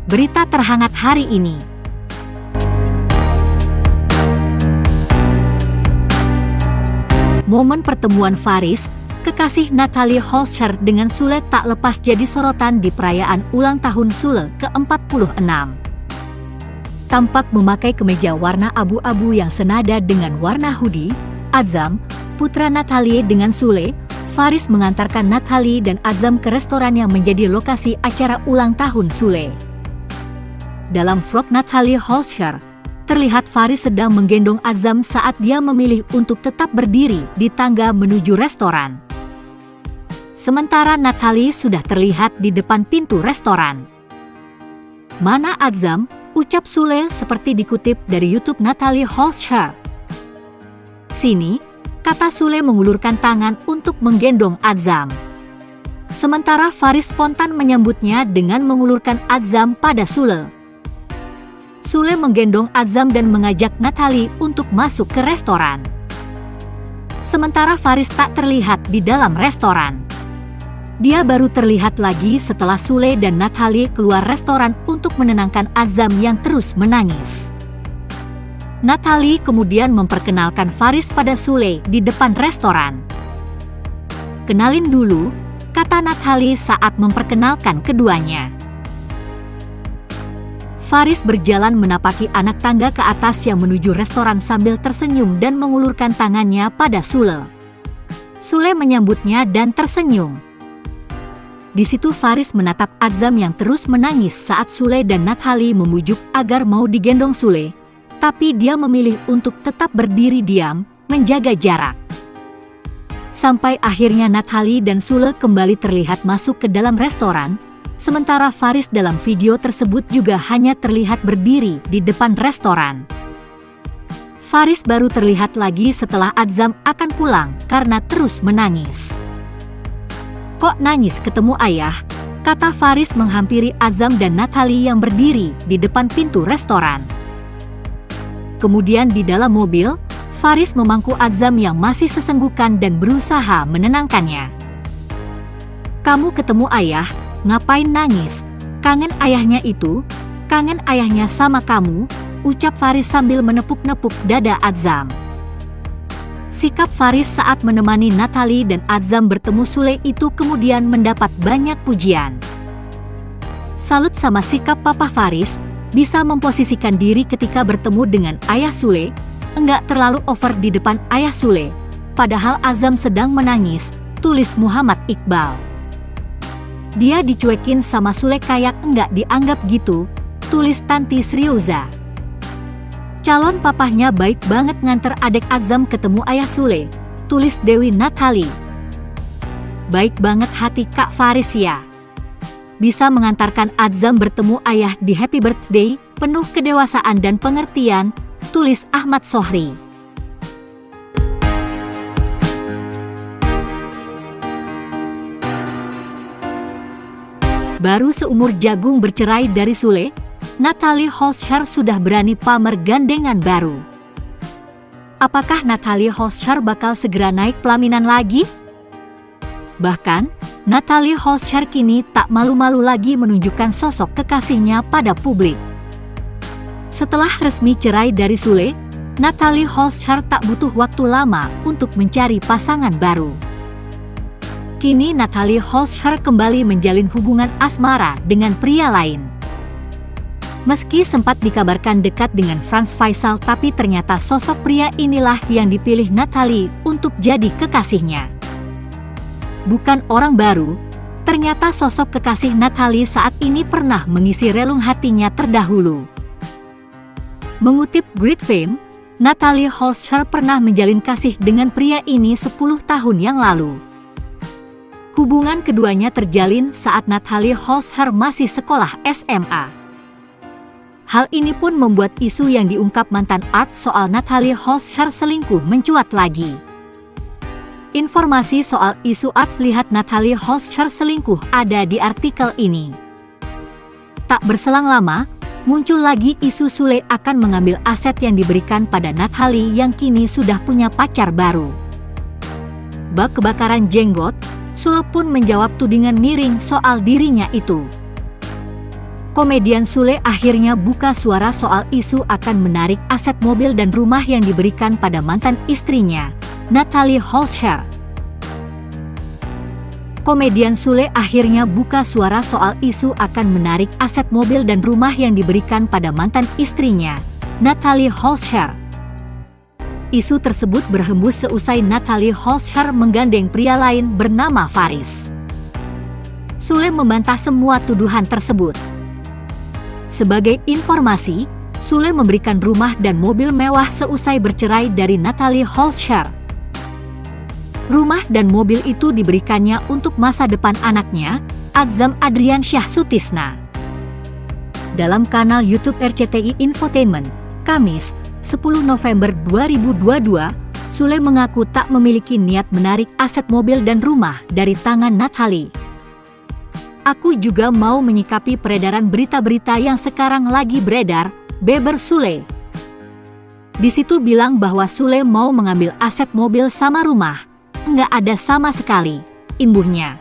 Berita terhangat hari ini. Momen pertemuan Faris, kekasih Natalie Holscher dengan Sule tak lepas jadi sorotan di perayaan ulang tahun Sule ke-46. Tampak memakai kemeja warna abu-abu yang senada dengan warna hoodie, Azam, putra Natalie dengan Sule, Faris mengantarkan Natalie dan Azam ke restoran yang menjadi lokasi acara ulang tahun Sule. Dalam vlog Natalie Holscher, terlihat Faris sedang menggendong Azam saat dia memilih untuk tetap berdiri di tangga menuju restoran. Sementara Natalie sudah terlihat di depan pintu restoran. "Mana Azam?" ucap Sule seperti dikutip dari YouTube Natalie Holscher. "Sini," kata Sule mengulurkan tangan untuk menggendong Azam. Sementara Faris spontan menyambutnya dengan mengulurkan Azam pada Sule. Sule menggendong Azam dan mengajak Natalie untuk masuk ke restoran. Sementara Faris tak terlihat di dalam restoran. Dia baru terlihat lagi setelah Sule dan Natalie keluar restoran untuk menenangkan Azam yang terus menangis. Natalie kemudian memperkenalkan Faris pada Sule di depan restoran. "Kenalin dulu," kata Natalie saat memperkenalkan keduanya. Faris berjalan menapaki anak tangga ke atas yang menuju restoran sambil tersenyum dan mengulurkan tangannya pada Sule. Sule menyambutnya dan tersenyum. Di situ Faris menatap Azam yang terus menangis saat Sule dan Natalie memujuk agar mau digendong Sule, tapi dia memilih untuk tetap berdiri diam, menjaga jarak. Sampai akhirnya Natalie dan Sule kembali terlihat masuk ke dalam restoran, sementara Faris dalam video tersebut juga hanya terlihat berdiri di depan restoran. Faris baru terlihat lagi setelah Azam akan pulang karena terus menangis. "Kok nangis ketemu ayah?" kata Faris menghampiri Azam dan Natalie yang berdiri di depan pintu restoran. Kemudian di dalam mobil, Faris memangku Azam yang masih sesenggukan dan berusaha menenangkannya. "Kamu ketemu ayah, ngapain nangis? Kangen ayahnya itu, kangen ayahnya sama kamu," ucap Faris sambil menepuk-nepuk dada Azam. Sikap Faris saat menemani Natalie dan Azam bertemu Sule itu kemudian mendapat banyak pujian. Salut sama sikap Papa Faris, bisa memposisikan diri ketika bertemu dengan ayah Sule, enggak terlalu over di depan ayah Sule, padahal Azam sedang menangis, tulis Muhammad Iqbal. "Dia dicuekin sama Sule kayak enggak dianggap gitu," tulis Tanti Sriuza. "Calon papahnya baik banget nganter adek Azam ketemu ayah Sule," tulis Dewi Natalie. "Baik banget hati Kak Faris ya. Bisa mengantarkan Azam bertemu ayah di happy birthday, penuh kedewasaan dan pengertian," tulis Ahmad Sohri. Baru seumur jagung bercerai dari Sule, Natalie Holscher sudah berani pamer gandengan baru. Apakah Natalie Holscher bakal segera naik pelaminan lagi? Bahkan, Natalie Holscher kini tak malu-malu lagi menunjukkan sosok kekasihnya pada publik. Setelah resmi cerai dari Sule, Natalie Holscher tak butuh waktu lama untuk mencari pasangan baru. Kini Natalie Holscher kembali menjalin hubungan asmara dengan pria lain. Meski sempat dikabarkan dekat dengan Franz Faisal, tapi ternyata sosok pria inilah yang dipilih Natalie untuk jadi kekasihnya. Bukan orang baru, ternyata sosok kekasih Natalie saat ini pernah mengisi relung hatinya terdahulu. Mengutip Great Fame, Natalie Holscher pernah menjalin kasih dengan pria ini 10 tahun yang lalu. Hubungan keduanya terjalin saat Natalie Holscher masih sekolah SMA. Hal ini pun membuat isu yang diungkap mantan artis soal Natalie Holscher selingkuh mencuat lagi. Informasi soal isu lihat Natalie Holscher selingkuh ada di artikel ini. Tak berselang lama, Muncul lagi isu Sule akan mengambil aset yang diberikan pada Nathalie yang kini sudah punya pacar baru. Bak kebakaran jenggot, Sule pun menjawab tudingan miring soal dirinya itu. Komedian Sule akhirnya buka suara soal isu akan menarik aset mobil dan rumah yang diberikan pada mantan istrinya, Nathalie Holscher. Komedian Sule akhirnya buka suara soal isu akan menarik aset mobil dan rumah yang diberikan pada mantan istrinya, Nathalie Holscher. Isu tersebut berhembus seusai Nathalie Holscher menggandeng pria lain bernama Faris. Sule membantah semua tuduhan tersebut. Sebagai informasi, Sule memberikan rumah dan mobil mewah seusai bercerai dari Nathalie Holscher. Rumah dan mobil itu diberikannya untuk masa depan anaknya, Adzam Adriansyah Sutisna. Dalam kanal YouTube RCTI Infotainment, Kamis, 10 November 2022, Sule mengaku tak memiliki niat menarik aset mobil dan rumah dari tangan Nathalie. Aku juga mau menyikapi peredaran berita-berita yang sekarang lagi beredar, beber Sule. Di situ bilang bahwa Sule mau mengambil aset mobil sama rumah. Nggak ada sama sekali, imbuhnya.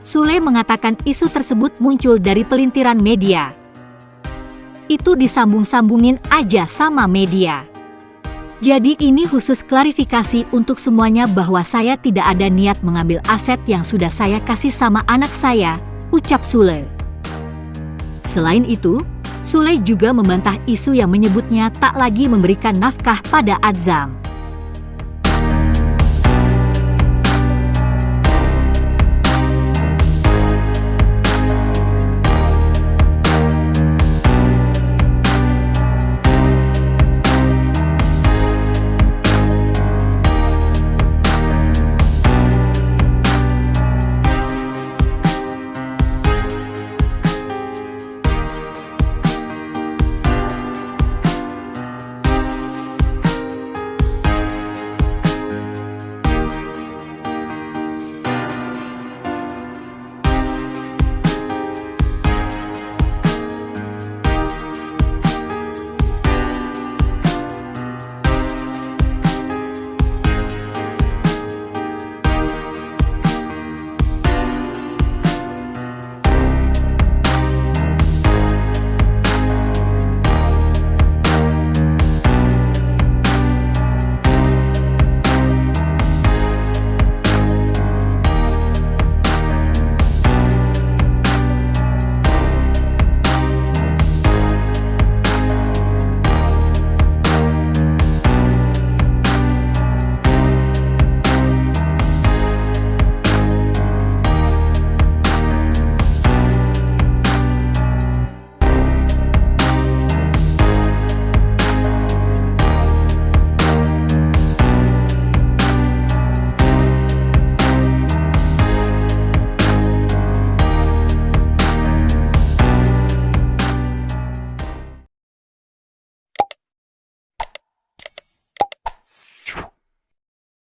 Sule mengatakan isu tersebut muncul dari pelintiran media. Itu disambung-sambungin aja sama media. Jadi ini khusus klarifikasi untuk semuanya bahwa saya tidak ada niat mengambil aset yang sudah saya kasih sama anak saya, ucap Sule. Selain itu, Sule juga membantah isu yang menyebutnya tak lagi memberikan nafkah pada Adzam.